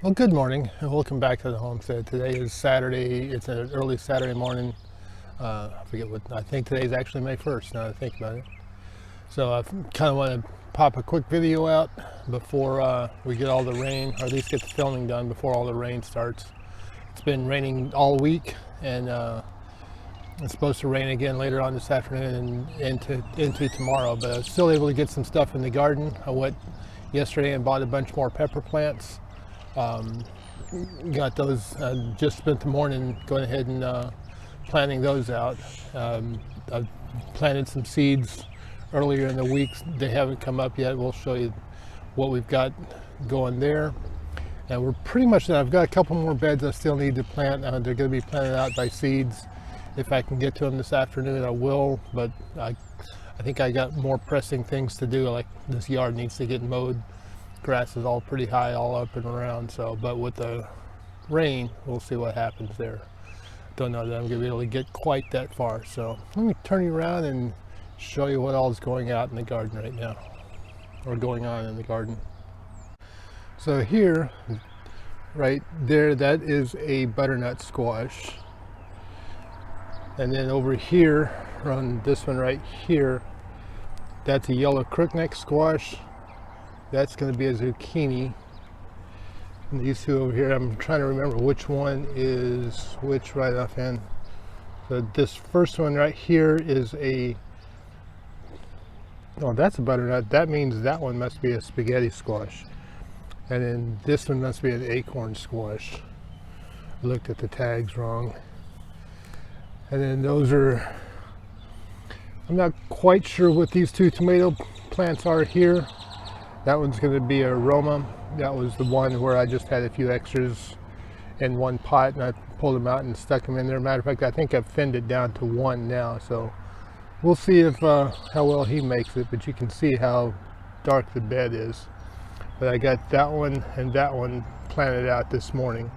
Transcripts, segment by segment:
Well, good morning and welcome back to the homestead. Today is Saturday. It's an early Saturday morning. I forget what, I think today's actually May 1st now that I think about it. So I kind of want to pop a quick video out before we get all the rain, or at least get the filming done before all the rain starts. It's been raining all week, and it's supposed to rain again later on this afternoon and into tomorrow, but I was still able to get some stuff in the garden. I went yesterday and bought a bunch more pepper plants. Got those, just spent the morning going ahead and planting those out. I planted some seeds earlier in the week. They haven't come up yet. We'll show you what we've got going there. And we're pretty much done. I've got a couple more beds I still need to plant. They're going to be planted out by seeds. If I can get to them this afternoon, I will, but I think I got more pressing things to do, like this yard needs to get mowed. Grass is all pretty high all up and around, so, but with the rain, we'll see what happens there. Don't know that I'm going to be able to get quite that far, so let me turn you around and show you what all is going out in the garden right now, or going on in the garden. So here, right there, that is a butternut squash. And then over here, on this one right here, that's a yellow crookneck squash. That's going to be a zucchini. And these two over here, I'm trying to remember which one is which right offhand. So this first one right here is a, oh, that's a butternut. That means that one must be a spaghetti squash. And then this one must be an acorn squash. I looked at the tags wrong. And then those are, I'm not quite sure what these two tomato plants are here. That one's going to be a Roma. That was the one where I just had a few extras in one pot and I pulled them out and stuck them in there. Matter of fact, I think I've thinned it down to one now, so we'll see if how well he makes it, but you can see how dark the bed is. But I got that one and that one planted out this morning.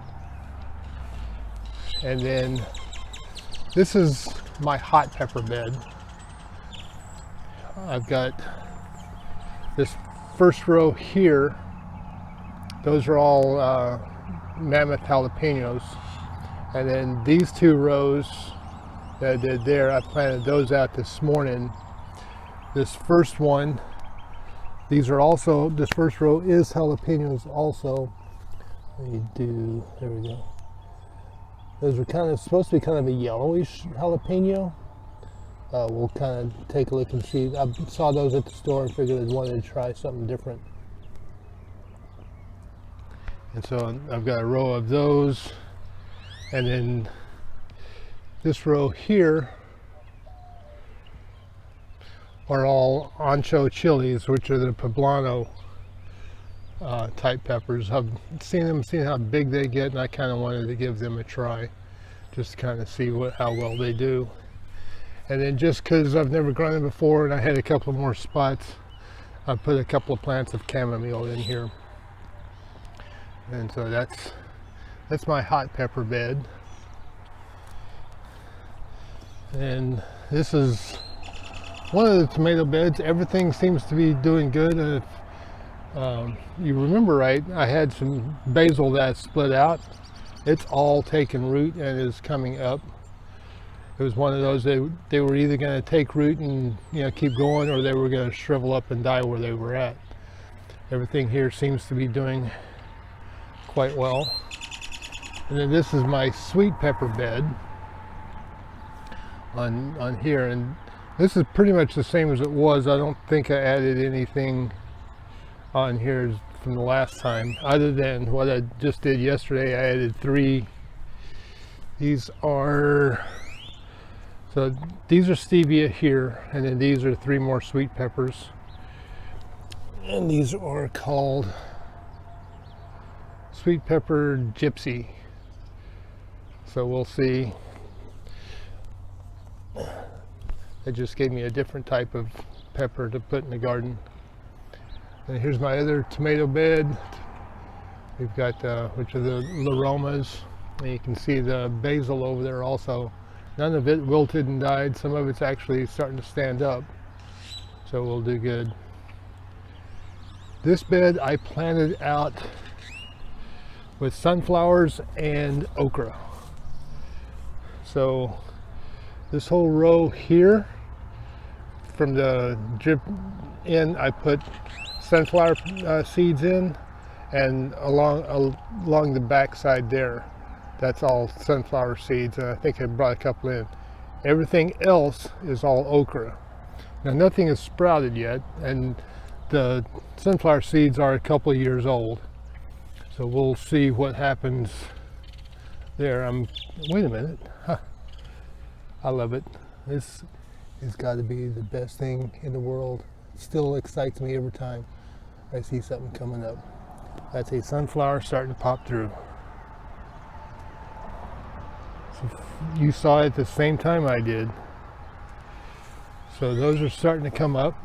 And then this is my hot pepper bed. I've got this first row here. Those are all mammoth jalapenos. And then these two rows that I did there, I planted those out this morning. This first one, these are also, this first row is jalapenos also. Let me do, there we go. Those are kind of supposed to be kind of a yellowish jalapeno. We'll kind of take a look and see. I saw those at the store and figured I wanted to try something different. And so I've got a row of those. And then this row here are all Ancho Chilies, which are the poblano type peppers. I've seen how big they get, and I kind of wanted to give them a try, just to kind of see how well they do. And then just because I've never grown them before and I had a couple more spots, I put a couple of plants of chamomile in here. And so that's my hot pepper bed. And this is one of the tomato beds. Everything seems to be doing good. And if you remember right, I had some basil that split out. It's all taken root and is coming up. It was one of those, they were either going to take root and keep going, or they were going to shrivel up and die where they were at. Everything here seems to be doing quite well. And then this is my sweet pepper bed on here, and this is pretty much the same as it was. I don't think I added anything on here from the last time, other than what I just did yesterday. I added 3. These are, so these are stevia here, and then these are 3 more sweet peppers. And these are called sweet pepper gypsy. So we'll see. It just gave me a different type of pepper to put in the garden. And here's my other tomato bed. We've got, which are the Laromas. And you can see the basil over there also. None of it wilted and died. Some of it's actually starting to stand up. So we'll do good. This bed I planted out with sunflowers and okra. So this whole row here from the drip in, I put sunflower seeds in, and along the back side there, that's all sunflower seeds, and I think I brought a couple in. Everything else is all okra. Now nothing is sprouted yet, and the sunflower seeds are a couple of years old, so we'll see what happens there. Wait a minute, huh. I love it. This has got to be the best thing in the world. It still excites me every time I see something coming up. That's a sunflower starting to pop through. So you saw it at the same time I did. So those are starting to come up,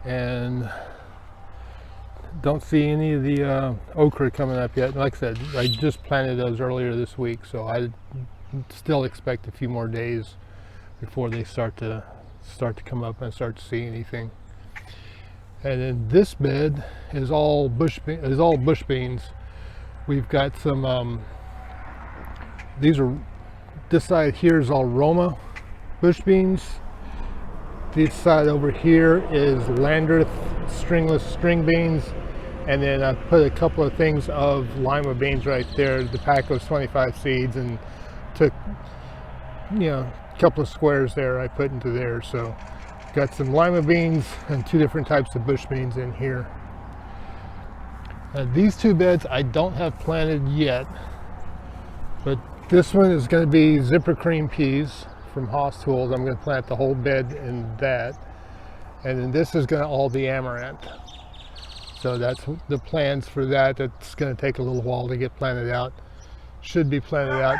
and don't see any of the okra coming up yet. Like I said, I just planted those earlier this week, so I still expect a few more days before they start to come up and start to see anything. And then this bed is all bush beans. We've got some this side here is all Roma bush beans. This side over here is Landreth stringless string beans, and then I put a couple of things of lima beans right there. The pack was 25 seeds, and took, a couple of squares there I put into there. So got some lima beans and two different types of bush beans in here. These two beds I don't have planted yet, but this one is going to be zipper cream peas from Haas Tools. I'm going to plant the whole bed in that, and then this is going to all be amaranth. So that's the plans for that. That's going to take a little while to get planted out. Should be planted out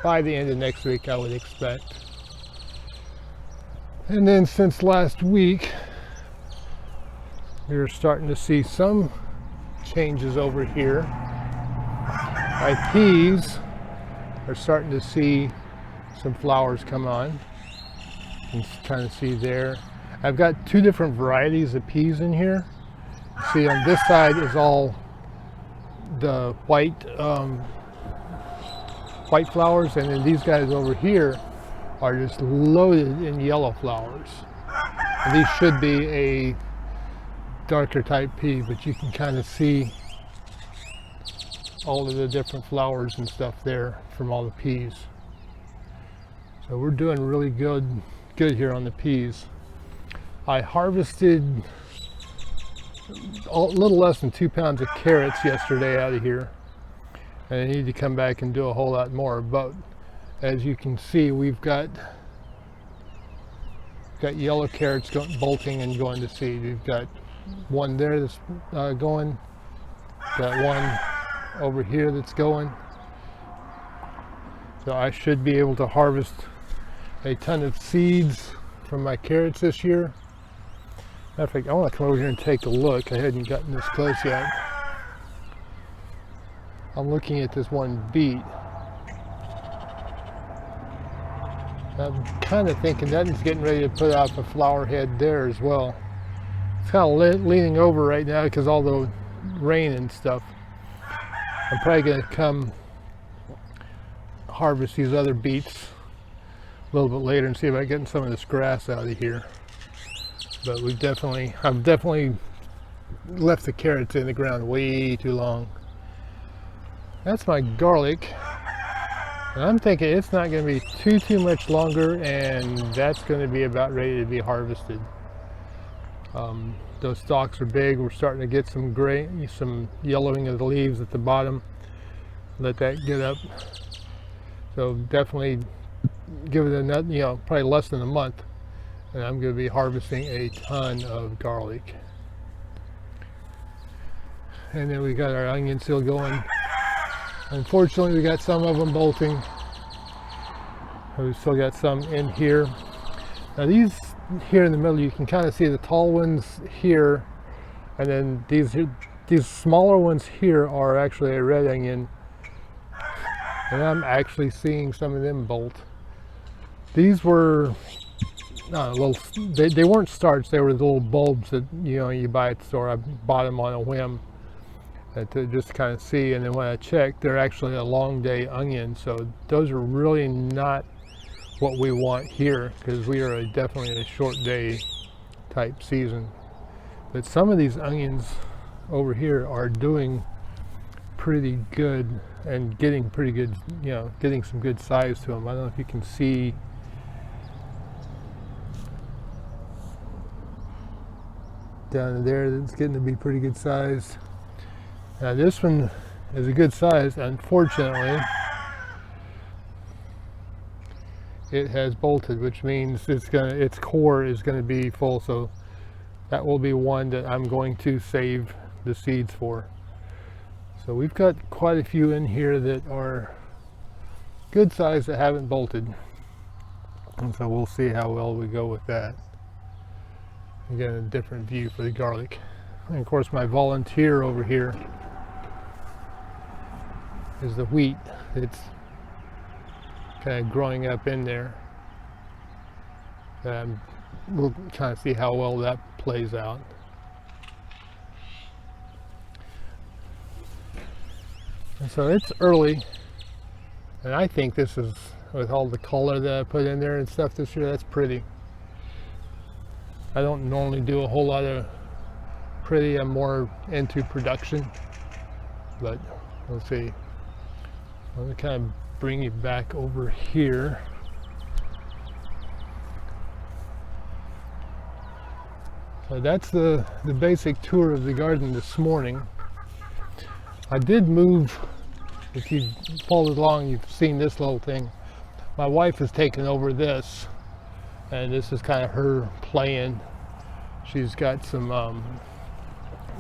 by the end of next week, I would expect. And then since last week, we're starting to see some changes over here. My peas are starting to see some flowers come on. You can kind of see there. I've got two different varieties of peas in here. See, on this side is all the white flowers, and then these guys over here are just loaded in yellow flowers. And these should be a darker type pea, but you can kind of see all of the different flowers and stuff there from all the peas. So we're doing really good here on the peas. I harvested a little less than 2 pounds of carrots yesterday out of here, and I need to come back and do a whole lot more. But as you can see, we've got yellow carrots bolting and going to seed. We've got one there that's going, got one over here that's going. So I should be able to harvest a ton of seeds from my carrots this year. Matter of fact, I want to come over here and take a look. I hadn't gotten this close yet. I'm looking at this one beet. I'm kind of thinking that is getting ready to put out a flower head there as well. It's kind of leaning over right now because all the rain and stuff. I'm probably going to come harvest these other beets a little bit later and see if I get some of this grass out of here. But I've definitely left the carrots in the ground way too long. That's my garlic. And I'm thinking it's not going to be too much longer, and that's going to be about ready to be harvested. Those stalks are big. We're starting to get some some yellowing of the leaves at the bottom. Let that get up. So definitely give it another, probably less than a month, and I'm going to be harvesting a ton of garlic. And then we got our onions still going. Unfortunately, we got some of them bolting. We still got some in here. Now these here in the middle, you can kind of see the tall ones here, and then these smaller ones here are actually a red onion, and I'm actually seeing some of them bolt. These were they weren't starts. They were the little bulbs that you buy at the store. I bought them on a whim, to just kind of see. And then when I checked, they're actually a long day onion, so those are really not what we want here, because we are definitely a short day type season. But some of these onions over here are doing pretty good and getting pretty good, you know, getting some good size to them. I don't know if you can see down there, that's getting to be pretty good sized. Now this one is a good size. Unfortunately, it has bolted, which means its core is going to be full. So that will be one that I'm going to save the seeds for. So we've got quite a few in here that are good size that haven't bolted. And so we'll see how well we go with that. Again, a different view for the garlic. And of course my volunteer over here is the wheat. It's kind of growing up in there. We'll kind of see how well that plays out. And so it's early, and I think this is, with all the color that I put in there and stuff this year, that's pretty. I don't normally do a whole lot of pretty. I'm more into production, but we'll see. I'm going to kind of bring you back over here. So that's the basic tour of the garden this morning. I did move. If you've followed along, you've seen this little thing. My wife has taken over this, and this is kind of her plan. She's got some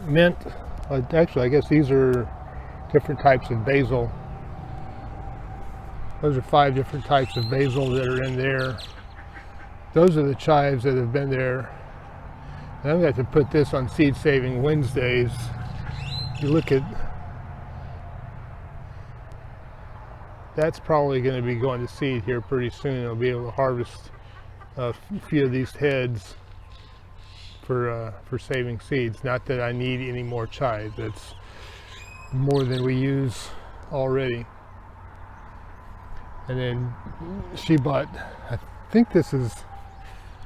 mint. Actually, I guess these are different types of basil. Those are 5 different types of basil that are in there. Those are the chives that have been there. And I'm going to have to put this on Seed Saving Wednesdays. If you look at, that's probably going to be going to seed here pretty soon. I'll be able to harvest a few of these heads for saving seeds. Not that I need any more chives. It's more than we use already. And then she bought, I think this is,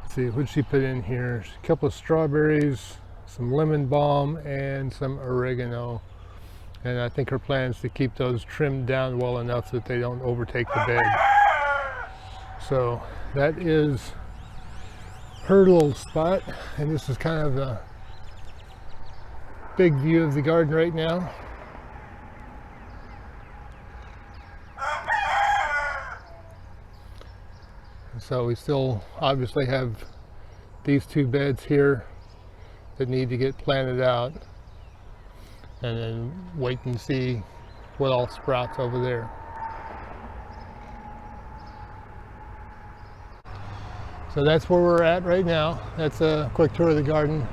let's see, what did she put in here? A couple of strawberries, some lemon balm, and some oregano. And I think her plan is to keep those trimmed down well enough that they don't overtake the bed. So that is her little spot. And this is kind of a big view of the garden right now. So we still obviously have these 2 beds here that need to get planted out, and then wait and see what all sprouts over there. So that's where we're at right now. That's a quick tour of the garden.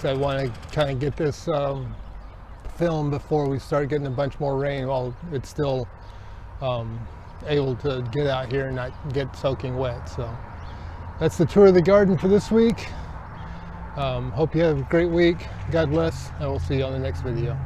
I want to kind of get this film before we start getting a bunch more rain while it's still able to get out here and not get soaking wet. So that's the tour of the garden for this week. Hope you have a great week. God bless, and we'll see you on the next video.